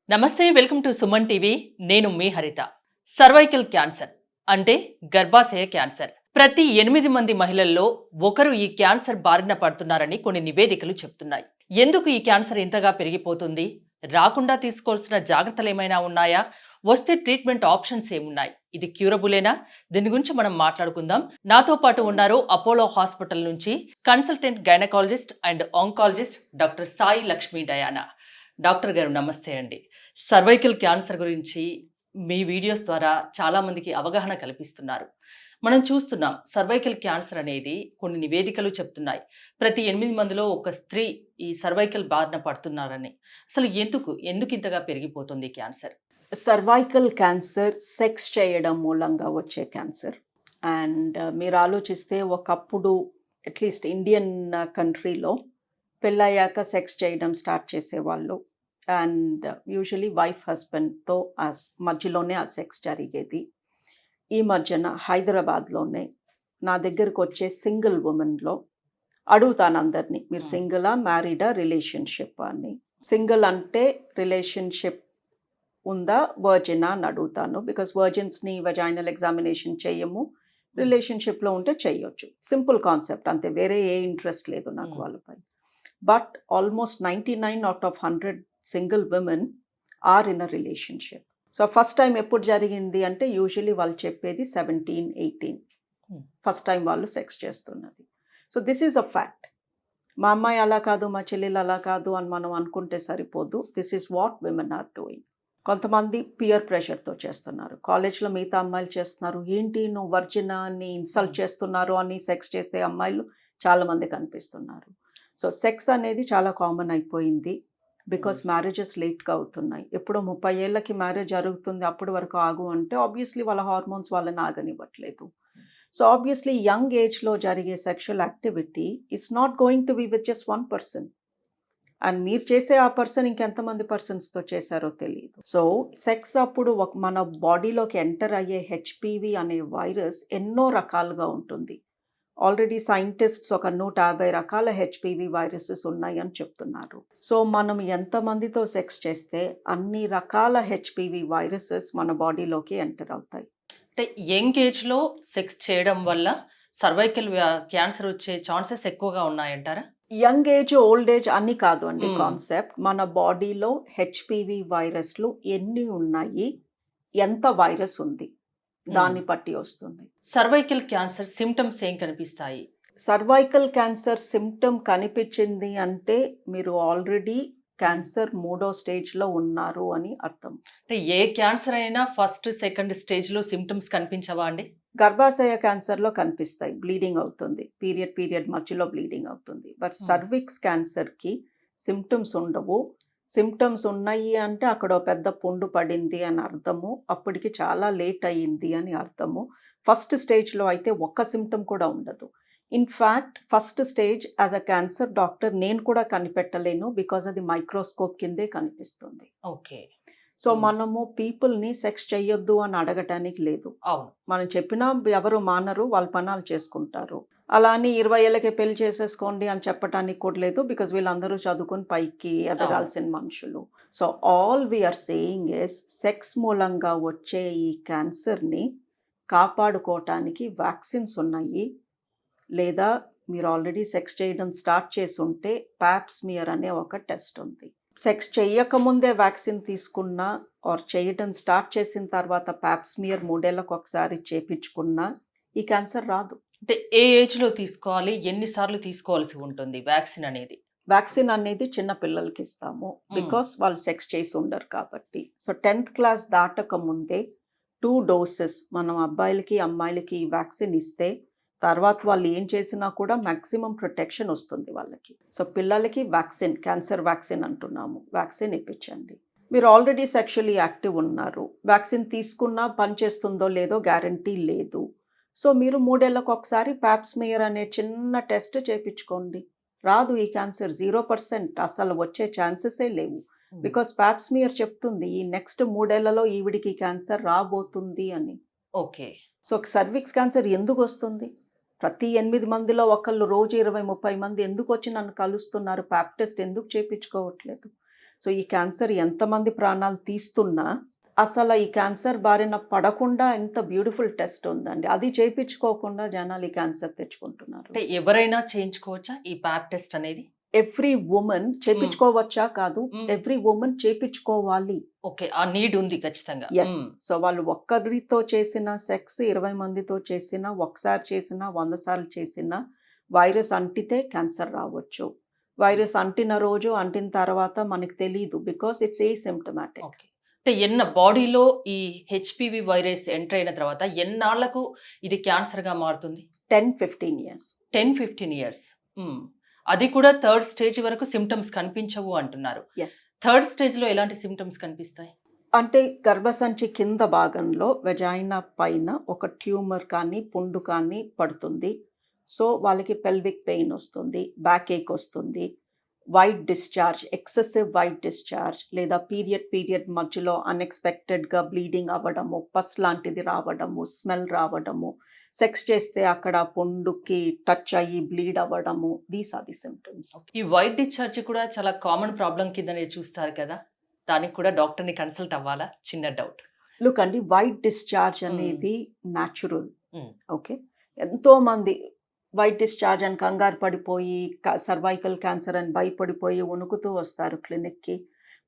నమస్తే, welcome to Suman TV. నేను మీ హరిత. సర్వైకల్ క్యాన్సర్ అంటే గర్భాశయ క్యాన్సర్. ప్రతి 8 మంది మహిళల్లో ఒకరు ఈ క్యాన్సర్ బారిన పడుతున్నారని కొన్ని నివేదికలు చెప్తున్నాయి. ఎందుకు ఈ క్యాన్సర్ ఇంతగా పెరిగిపోతుంది? రాకుండా తీసుకోవాల్సిన జాగ్రత్తలు ఏమైనా ఉన్నాయా? వస్తే ట్రీట్మెంట్ ఆప్షన్స్ ఏమున్నాయి? ఇది క్యూరబులేనా? దీని గురించి మనం మాట్లాడుకుందాం. నాతో పాటు ఉన్నారు అపోలో హాస్పిటల్ నుంచి consultant gynaecologist and oncologist doctor Sai Lakshmi Diana. Doctor గారు నమస్తే అండి. సర్వైకల్ క్యాన్సర్ గురించి మీ వీడియోస్ ద్వారా చాలామందికి అవగాహన కల్పిస్తున్నారు. మనం చూస్తున్నాం సర్వైకల్ క్యాన్సర్ అనేది కొన్ని నివేదికలు చెప్తున్నాయి. ప్రతి 8 మందిలో ఒక స్త్రీ ఈ సర్వైకల్ బారిన పడుతున్నారని. అసలు ఎందుకు ఇంతగా పెరిగిపోతుంది క్యాన్సర్? సర్వైకల్ క్యాన్సర్ సెక్స్ చేయడం మూలంగా వచ్చే క్యాన్సర్. అండ్ మీరు ఆలోచిస్తే ఒకప్పుడు అట్లీస్ట్ ఇండియన్ కంట్రీలో పెళ్ళయ్యాక సెక్స్ చేయడం స్టార్ట్ చేసేవాళ్ళు. అండ్ యూజువలీ వైఫ్ హస్బెండ్తో మధ్యలోనే ఆ సెక్స్ జరిగేది. ఈ మధ్యన హైదరాబాద్లోనే నా దగ్గరకు వచ్చే సింగిల్ ఉమెన్లో అడుగుతాను అందరినీ, మీరు సింగిలా, మ్యారీడా, రిలేషన్షిప్ అని. సింగిల్ అంటే రిలేషన్షిప్ ఉందా, వర్జినా అని అడుగుతాను. బికాస్ వర్జిన్స్ని వజైనల్ ఎగ్జామినేషన్ చేయము, రిలేషన్షిప్లో ఉంటే చేయొచ్చు. సింపుల్ కాన్సెప్ట్ అంతే, వేరే ఏ ఇంట్రెస్ట్ లేదు నాకు వాళ్ళపై. But almost 99 out of 100 single women are in a relationship. So first time ఎప్పుడు జరిగింది అంటే యూజువలీ వాళ్ళు చెప్పేది 17-18 ఫస్ట్ టైం వాళ్ళు సెక్స్ చేస్తున్నది. So this is a fact. మా అమ్మాయి అలా కాదు, మా చెల్లెలు అలా కాదు అని మనం అనుకుంటే సరిపోదు. This is what women are doing. కొంతమంది పియర్ ప్రెషర్తో చేస్తున్నారు. కాలేజ్లో మిగతా అమ్మాయిలు చేస్తున్నారు, ఏంటి నువ్వు వర్జినా అని ఇన్సల్ట్ చేస్తున్నారు అని సెక్స్ చేసే అమ్మాయిలు చాలామంది కనిపిస్తున్నారు. సో సెక్స్ అనేది చాలా కామన్ అయిపోయింది. బికాస్ మ్యారేజెస్ లేట్గా అవుతున్నాయి. ఎప్పుడో 30 ఏళ్ళకి మ్యారేజ్ జరుగుతుంది, అప్పటి వరకు ఆగు అంటే ఆబ్వియస్లీ వాళ్ళ హార్మోన్స్ వాళ్ళని ఆగనివ్వట్లేదు. సో ఆబ్వియస్లీ యంగ్ ఏజ్లో జరిగే sexual activity it's not going to be with just 1 person. And మీరు చేసే ఆ పర్సన్ ఇంకెంతమంది పర్సన్స్తో చేశారో తెలియదు. సో సెక్స్ అప్పుడు మన బాడీలోకి ఎంటర్ అయ్యే హెచ్పివి అనే వైరస్ ఎన్నో రకాలుగా ఉంటుంది. ఆల్రెడీ సైంటిస్ట్స్ ఒక 150 రకాల హెచ్పివి వైరసెస్ ఉన్నాయి అని చెప్తున్నారు. సో మనం ఎంతమందితో సెక్స్ చేస్తే అన్ని రకాల హెచ్పివి వైరసెస్ మన బాడీలోకి ఎంటర్ అవుతాయి. అంటే యంగ్ ఏజ్లో సెక్స్ చేయడం వల్ల సర్వైకల్ క్యాన్సర్ వచ్చే ఛాన్సెస్ ఎక్కువగా ఉన్నాయంటారా? యంగ్ ఏజ్, ఓల్డ్ ఏజ్ అన్ని కాదు అండి కాన్సెప్ట్. మన బాడీలో హెచ్పివి వైరస్లు ఎన్ని ఉన్నాయి, ఎంత వైరస్ ఉంది, దాన్ని బట్టి వస్తుంది. సర్వైకల్ క్యాన్సర్ సిమ్టమ్స్ ఏం కనిపిస్తాయి? సర్వైకల్ క్యాన్సర్ సిమ్టమ్ కనిపించింది అంటే మీరు ఆల్రెడీ క్యాన్సర్ 3వ స్టేజ్లో ఉన్నారు అని అర్థం. అంటే ఏ క్యాన్సర్ అయినా ఫస్ట్ సెకండ్ స్టేజ్లో సిమ్టమ్స్ కనిపించవా అండి? గర్భాశయ క్యాన్సర్లో కనిపిస్తాయి, బ్లీడింగ్ అవుతుంది, పీరియడ్ మధ్యలో బ్లీడింగ్ అవుతుంది. బట్ సర్విక్స్ క్యాన్సర్కి సిమ్టమ్స్ ఉండవు. సిమ్టమ్స్ ఉన్నాయి అంటే అక్కడ పెద్ద పుండు పడింది అని అర్థము, అప్పటికి చాలా లేట్ అయ్యింది అని అర్థము. ఫస్ట్ స్టేజ్లో అయితే ఒక్క సిమ్టమ్ కూడా ఉండదు. In fact first stage as a cancer doctor నేను కూడా కనిపెట్టలేను, బికాజ్ అది మైక్రోస్కోప్ కిందే కనిపిస్తుంది. ఓకే. సో మనము పీపుల్ని సెక్స్ చెయ్యొద్దు అని అడగటానికి లేదు. అవును, మనం చెప్పినా ఎవరు మానరు, వాళ్ళ పనాలు చేసుకుంటారు. అలా అని 20 ఏళ్ళకే పెళ్లి చేసేసుకోండి అని చెప్పడానికి కూడా లేదు, బికాజ్ వీళ్ళందరూ చదువుకొని పైకి ఎదగాల్సిన మనుషులు. So all we're saying is sex మూలంగా వచ్చే ఈ క్యాన్సర్ని కాపాడుకోవటానికి వ్యాక్సిన్స్ ఉన్నాయి. లేదా మీరు ఆల్రెడీ సెక్స్ చేయడం స్టార్ట్ చేసి ఉంటే ప్యాప్స్మియర్ అనే ఒక టెస్ట్ ఉంది. సెక్స్ చేయకముందే వ్యాక్సిన్ తీసుకున్నా ఆర్ చేయడం స్టార్ట్ చేసిన తర్వాత ప్యాప్స్మియర్ 3 ఏళ్ళకు ఒకసారి చేపించుకున్నా ఈ క్యాన్సర్ రాదు. అంటే ఏ ఏజ్లో తీసుకోవాలి, ఎన్నిసార్లు తీసుకోవాల్సి ఉంటుంది వ్యాక్సిన్ అనేది? వ్యాక్సిన్ అనేది చిన్న పిల్లలకి ఇస్తాము, బికాస్ వాళ్ళు సెక్స్ చేసి ఉండరు కాబట్టి. సో 10th క్లాస్ దాటక ముందే 2 డోసెస్ మనం అబ్బాయిలకి అమ్మాయిలకి ఈ వ్యాక్సిన్ ఇస్తే తర్వాత వాళ్ళు ఏం చేసినా కూడా మ్యాక్సిమం ప్రొటెక్షన్ వస్తుంది వాళ్ళకి. సో పిల్లలకి వ్యాక్సిన్, క్యాన్సర్ వ్యాక్సిన్ అంటున్నాము, వ్యాక్సిన్ ఇప్పించండి. మీరు ఆల్రెడీ సెక్షువల్లీ యాక్టివ్ ఉన్నారు, వ్యాక్సిన్ తీసుకున్నా పనిచేస్తుందో లేదో గ్యారంటీ లేదు. సో మీరు 3 ఏళ్ళకు ఒకసారి ప్యాప్స్మియర్ అనే చిన్న టెస్ట్ చేయించుకోండి. రాదు ఈ క్యాన్సర్, 0%, అసలు వచ్చే ఛాన్సెసే లేవు. బికాస్ ప్యాప్స్మియర్ చెప్తుంది ఈ నెక్స్ట్ 3 ఏళ్లలో ఈవిడికి క్యాన్సర్ రాబోతుంది అని. ఓకే. సో సర్విక్స్ క్యాన్సర్ ఎందుకు వస్తుంది? ప్రతి 8 మందిలో ఒకళ్ళు రోజు 20-30 మంది ఎందుకు వచ్చి నన్ను కలుస్తున్నారు, ప్యాప్ టెస్ట్ ఎందుకు చేయించుకోవట్లేదు? సో ఈ క్యాన్సర్ ఎంతమంది ప్రాణాలు తీస్తున్నా అసలు ఈ క్యాన్సర్ బారిన పడకుండా ఎంత బ్యూటిఫుల్ టెస్ట్ ఉందండి. అది చేయించుకోకుండా జనాలు ఈ క్యాన్సర్ తెచ్చుకుంటున్నారు. అంటే ఎవరైనా చేయించుకోవచ్చా ఈ ప్యాప్ టెస్ట్ అనేది? ఎవ్రీ వుమన్ చేపించుకోవచ్చా కాదు, ఎవ్రీ వుమన్ చేపించుకోవాలి. ఓకే. ఆ నీడ్ ఉంది ఖచ్చితంగా. ఎస్. సో వాళ్ళు ఒక్కరితో చేసిన సెక్స్ 20 మందితో చేసినా, ఒకసారి చేసినా, 100 సార్లు చేసినా వైరస్ అంటితే క్యాన్సర్ రావచ్చు. వైరస్ అంటిన రోజు, అంటిన తర్వాత మనకు తెలీదు. Because it's asymptomatic. ఓకే. అంటే బాడీలో ఈ హెచ్పివి వైరస్ ఎంటర్ అయిన తర్వాత ఎన్నాళ్లకు ఇది క్యాన్సర్‌గా మారుతుంది? 10-15 ఇయర్స్. 10-15 ఇయర్స్. అది కూడా థర్డ్ స్టేజ్ వరకు సింప్టమ్స్ కనిపించవు అంటున్నారు. ఎస్. థర్డ్ స్టేజ్‌లో ఎలాంటి సింప్టమ్స్ కనిపిస్తాయి? అంటే గర్భసంచి కింద భాగంలో వెజైనా పైన ఒక ట్యూమర్ కానీ, పుండు కానీ పడుతుంది. సో వాళ్ళకి పెల్విక్ పెయిన్ వస్తుంది, బ్యాక్ ఏక్ వస్తుంది, white discharge, excessive white discharge, లేదా పీరియడ్ మధ్యలో అన్ఎక్స్పెక్టెడ్గా బ్లీడింగ్ అవ్వడము, పస్ లాంటిది రావడము, స్మెల్ రావడము, సెక్స్ చేస్తే అక్కడ పుండుకి టచ్ అయ్యి బ్లీడ్ అవ్వడము. These are the symptoms. ఈ వైట్ డిశ్చార్జ్ కూడా చాలా కామన్ ప్రాబ్లం కిందనే చూస్తారు కదా, దానికి కూడా డాక్టర్ని కన్సల్ట్ అవ్వాలా? చిన్న డౌట్. లుక్ అండి, వైట్ డిశ్చార్జ్ అనేది న్యాచురల్. Mm. ఓకే. ఎంతో మంది వైట్ డిశ్చార్జ్ అని కంగారు పడిపోయి సర్వైకల్ క్యాన్సర్ అని భయపడిపోయి వణుకుతూ వస్తారు క్లినిక్కి.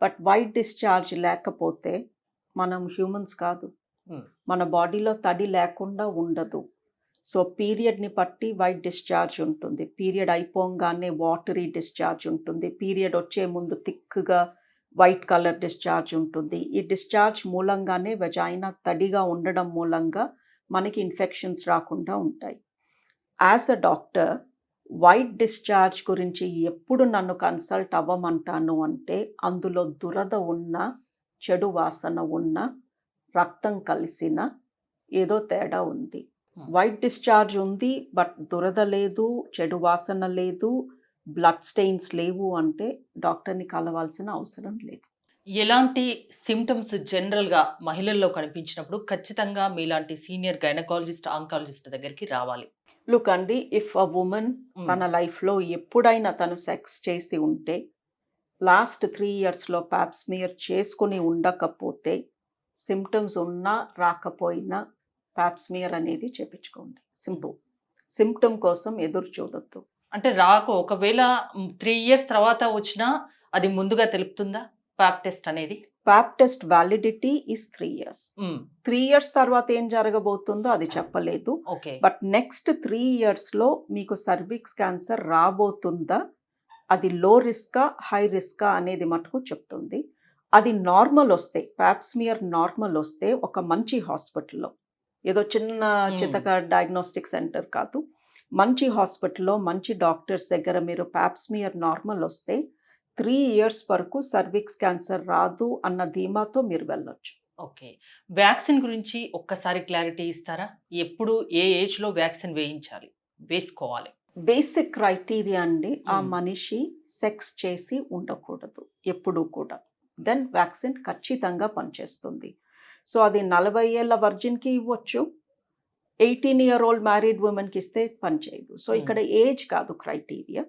బట్ వైట్ డిశ్చార్జ్ లేకపోతే మనం హ్యూమన్స్ కాదు. మన బాడీలో తడి లేకుండా ఉండదు. సో పీరియడ్ని బట్టి వైట్ డిశ్చార్జ్ ఉంటుంది, పీరియడ్ అయిపోగానే వాటరీ డిశ్చార్జ్ ఉంటుంది, పీరియడ్ వచ్చే ముందు థిక్గా వైట్ కలర్ డిశ్చార్జ్ ఉంటుంది. ఈ డిశ్చార్జ్ మూలంగానే వెజైనా తడిగా ఉండడం మూలంగా మనకి ఇన్ఫెక్షన్స్ రాకుండా ఉంటాయి. As a doctor, white discharge గురించి ఎప్పుడు నన్ను కన్సల్ట్ అవ్వమంటాను అంటే, అందులో దురద ఉన్న, చెడు వాసన ఉన్న, రక్తం కలిసిన ఏదో తేడా ఉంది. వైట్ డిశ్చార్జ్ ఉంది బట్ దురద లేదు, చెడు వాసన లేదు, బ్లడ్ స్టెయిన్స్ లేవు అంటే డాక్టర్ని కలవాల్సిన అవసరం లేదు. ఎలాంటి సిమ్టమ్స్ జనరల్గా మహిళల్లో కనిపించినప్పుడు ఖచ్చితంగా మీలాంటి సీనియర్ గైనకాలజిస్ట్, ఆంకాలజిస్ట్ దగ్గరికి రావాలి? లుక్ అండి, ఇఫ్ అ ఉమెన్ తన లైఫ్లో ఎప్పుడైనా తను సెక్స్ చేసి ఉంటే, లాస్ట్ 3 ఇయర్స్లో ప్యాప్ స్మియర్ చేసుకుని ఉండకపోతే, సిమ్టమ్స్ ఉన్నా రాకపోయినా ప్యాప్ స్మియర్ అనేది చేపించుకోండి. సింపుల్. సిమ్టమ్ కోసం ఎదురు చూడొద్దు. అంటే ఒకవేళ 3 ఇయర్స్ తర్వాత వచ్చినా అది ముందుగా తెలుపుతుందా ప్యాప్ టెస్ట్ అనేది? Pap test validity is 3 years. 3 years తర్వాత ఏం జరగబోతుందో అది చెప్పలేదు. ఓకే. బట్ నెక్స్ట్ 3 ఇయర్స్లో మీకు సర్విక్స్ క్యాన్సర్ రాబోతుందా, అది లో రిస్కా హై రిస్కా అనేది మటుకు చెప్తుంది. అది నార్మల్ వస్తే, ప్యాప్ స్మియర్ నార్మల్ వస్తే ఒక మంచి హాస్పిటల్లో, ఏదో చిన్న చితక డయాగ్నోస్టిక్ సెంటర్ కాదు, మంచి హాస్పిటల్లో మంచి డాక్టర్స్ దగ్గర మీరు ప్యాప్ స్మియర్ నార్మల్ వస్తే 3 ఇయర్స్ వరకు సర్విక్స్ క్యాన్సర్ రాదు అన్న ధీమాతో మీరు వెళ్ళొచ్చు. ఓకే. వ్యాక్సిన్ గురించి ఒక్కసారి క్లారిటీ ఇస్తారా? ఎప్పుడు ఏ ఏజ్లో వ్యాక్సిన్ వేసుకోవాలి? బేసిక్ క్రైటీరియా అండి, ఆ మనిషి సెక్స్ చేసి ఉండకూడదు ఎప్పుడూ కూడా. దెన్ వ్యాక్సిన్ ఖచ్చితంగా పనిచేస్తుంది. సో అది 40 ఏళ్ళ వర్జిన్కి ఇవ్వచ్చు, 18-year-old మ్యారీడ్ ఉమెన్కి ఇస్తే పనిచేయదు. సో ఇక్కడ ఏజ్ కాదు క్రైటీరియా.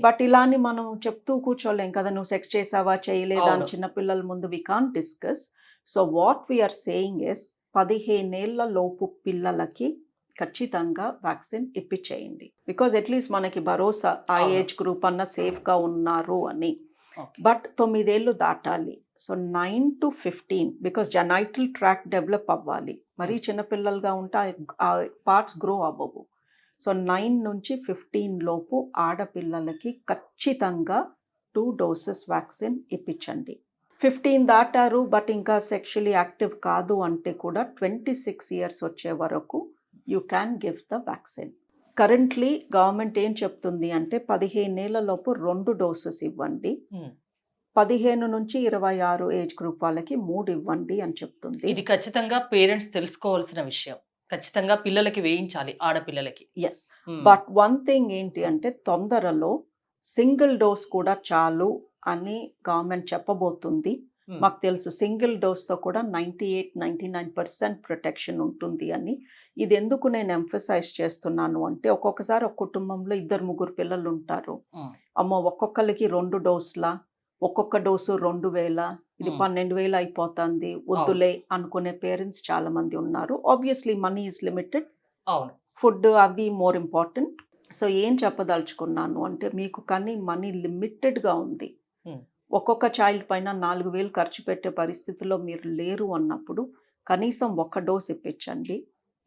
బట్ ఇలాని మనం చెప్తూ కూర్చోలేం కదా, నువ్వు సెక్స్ చేసావా చేయలేదా అని చిన్నపిల్లల ముందు we can't discuss. So what we're saying is 15 ఏళ్ళ లోపు పిల్లలకి ఖచ్చితంగా వ్యాక్సిన్ ఇప్పించేయండి. బికాజ్ అట్లీస్ట్ మనకి భరోసా ఆ ఏజ్ గ్రూప్ అన్న సేఫ్గా ఉన్నారు అని. బట్ 9 ఏళ్ళు దాటాలి. So 9 to 15, because genital tract develop అవ్వాలి. మరీ చిన్నపిల్లలుగా ఉంటే ఆ పార్ట్స్ గ్రో అవ్వవు. సో 9 నుంచి 15 లోపు ఆడపిల్లలకి ఖచ్చితంగా 2 doses వ్యాక్సిన్ ఇప్పించండి. 15 దాటారు బట్ ఇంకా సెక్షువల్లీ యాక్టివ్ కాదు అంటే కూడా 26 ఇయర్స్ వచ్చే వరకు you can give the vaccine. Currently government ఏం చెప్తుంది అంటే 15 ఏళ్ల లోపు 2 doses ఇవ్వండి, 15 నుంచి 26 ఏజ్ గ్రూప్ వాళ్ళకి 3 ఇవ్వండి అని చెప్తుంది. ఇది ఖచ్చితంగా పేరెంట్స్ తెలుసుకోవాల్సిన విషయం. ఖచ్చితంగా పిల్లలకి వేయించాలి, ఆడపిల్లలకి. ఎస్. బట్ వన్ థింగ్ ఏంటి అంటే, తొందరలో సింగిల్ డోస్ కూడా చాలు అని గవర్నమెంట్ చెప్పబోతుంది. మాకు తెలుసు సింగిల్ డోస్తో కూడా 98-99% ప్రొటెక్షన్ ఉంటుంది అని. ఇది ఎందుకు నేను ఎంఫసైజ్ చేస్తున్నాను అంటే, ఒక్కొక్కసారి ఒక కుటుంబంలో 2-3 పిల్లలు ఉంటారు. అమ్మో ఒక్కొక్కరికి 2 డోసులా, ఒక్కొక్క డోసు 2000, ఇది 12,000 అయిపోతుంది, వద్దులే అనుకునే పేరెంట్స్ చాలా మంది ఉన్నారు. ఆబ్వియస్లీ మనీ ఈజ్ లిమిటెడ్, అవును. ఫుడ్ అవి మోర్ ఇంపార్టెంట్. సో ఏం చెప్పదలుచుకున్నాను అంటే, మీకు కానీ మనీ లిమిటెడ్గా ఉంది, Hmm. ఒక్కొక్క చైల్డ్ పైన 4,000 ఖర్చు పెట్టే పరిస్థితిలో మీరు లేరు అన్నప్పుడు కనీసం ఒక్క డోస్ ఇప్పించండి.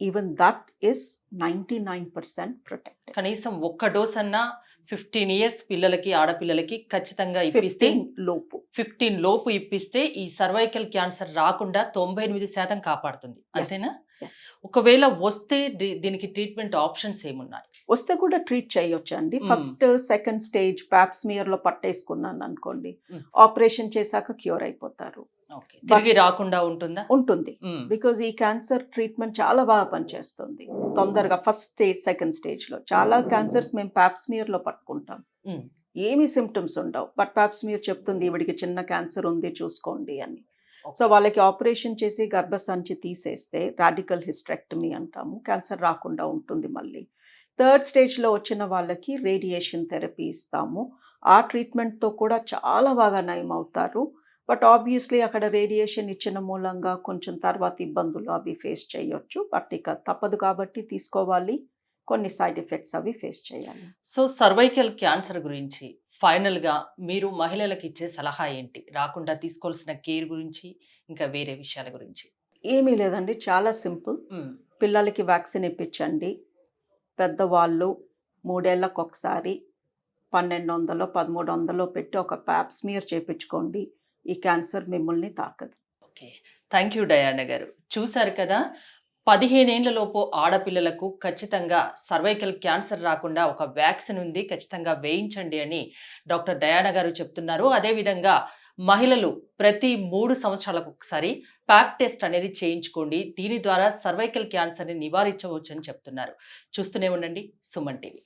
Even that is 99% protected. కనీసం ఒక్క డోస్ అన్నా 15 ఇయర్స్ పిల్లలకి, ఆడపిల్లలకి ఖచ్చితంగా ఇప్పిస్తే 15 లోపు 15 లోపు ఇప్పిస్తే ఈ సర్వైకల్ క్యాన్సర్ రాకుండా 98% కాపాడుతుంది. అంతేనా? Yes. ఒకవేళ వస్తే దీనికి ట్రీట్మెంట్ ఆప్షన్స్ ఏమున్నాయి? వస్తే కూడా ట్రీట్ చేయొచ్చు అండి. ఫస్ట్ సెకండ్ స్టేజ్ ప్యాప్స్మియర్ లో పట్టేసుకున్నాను అనుకోండి, ఆపరేషన్ చేశాక క్యూర్ అయిపోతారు. ఓకే, తిరిగి రాకుండా ఉంటుందా? ఉంటుంది, బికాజ్ ఈ క్యాన్సర్ ట్రీట్మెంట్ చాలా బాగా పనిచేస్తుంది తొందరగా. ఫస్ట్ స్టేజ్ సెకండ్ స్టేజ్ లో చాలా క్యాన్సర్స్ మేము ప్యాప్స్మియర్ లో పట్టుకుంటాం, ఏమీ సిమ్టమ్స్ ఉండవు, బట్ ప్యాప్స్మియర్ చెప్తుంది ఈవిడికి చిన్న క్యాన్సర్ ఉంది చూసుకోండి అని. సో వాళ్ళకి ఆపరేషన్ చేసి గర్భసంచి తీసేస్తే రాడికల్ హిస్టరెక్టమీ అంటాము, క్యాన్సర్ రాకుండా ఉంటుంది. మళ్ళీ థర్డ్ స్టేజ్లో వచ్చిన వాళ్ళకి రేడియేషన్ థెరపీ ఇస్తాము. ఆ ట్రీట్మెంట్తో కూడా చాలా బాగా నయం అవుతారు. బట్ ఆబ్వియస్లీ అక్కడ రేడియేషన్ ఇచ్చిన మూలంగా కొంచెం తర్వాత ఇబ్బందులు అవి ఫేస్ చేయొచ్చు. బట్ ఇక తప్పదు కాబట్టి తీసుకోవాలి, కొన్ని సైడ్ ఎఫెక్ట్స్ అవి ఫేస్ చేయాలి. సో సర్వైకల్ క్యాన్సర్ గురించి ఫైనల్గా మీరు మహిళలకు ఇచ్చే సలహా ఏంటి? రాకుండా తీసుకోవాల్సిన కేర్ గురించి, ఇంకా వేరే విషయాల గురించి. ఏమీ లేదండి, చాలా సింపుల్. పిల్లలకి వ్యాక్సిన్ ఇప్పించండి. పెద్దవాళ్ళు 3 ఏళ్లకు ఒకసారి 1200 1300 పెట్టి ఒక ప్యాప్స్మియర్ చేయించుకోండి. ఈ క్యాన్సర్ మిమ్మల్ని తాకదు. ఓకే, థ్యాంక్ యూ డయానా గారు. చూశారు కదా, 15 ఏళ్లలోపు ఆడపిల్లలకు ఖచ్చితంగా సర్వైకల్ క్యాన్సర్ రాకుండా ఒక వ్యాక్సిన్ ఉంది, ఖచ్చితంగా వేయించండి అని డాక్టర్ డయానా గారు చెప్తున్నారు. అదేవిధంగా మహిళలు ప్రతి 3 సంవత్సరాలకు ఒకసారి ప్యాప్ టెస్ట్ అనేది చేయించుకోండి. దీని ద్వారా సర్వైకల్ క్యాన్సర్ని నివారించవచ్చు అని చెప్తున్నారు. చూస్తూనే ఉండండి సుమన్ టీవీ.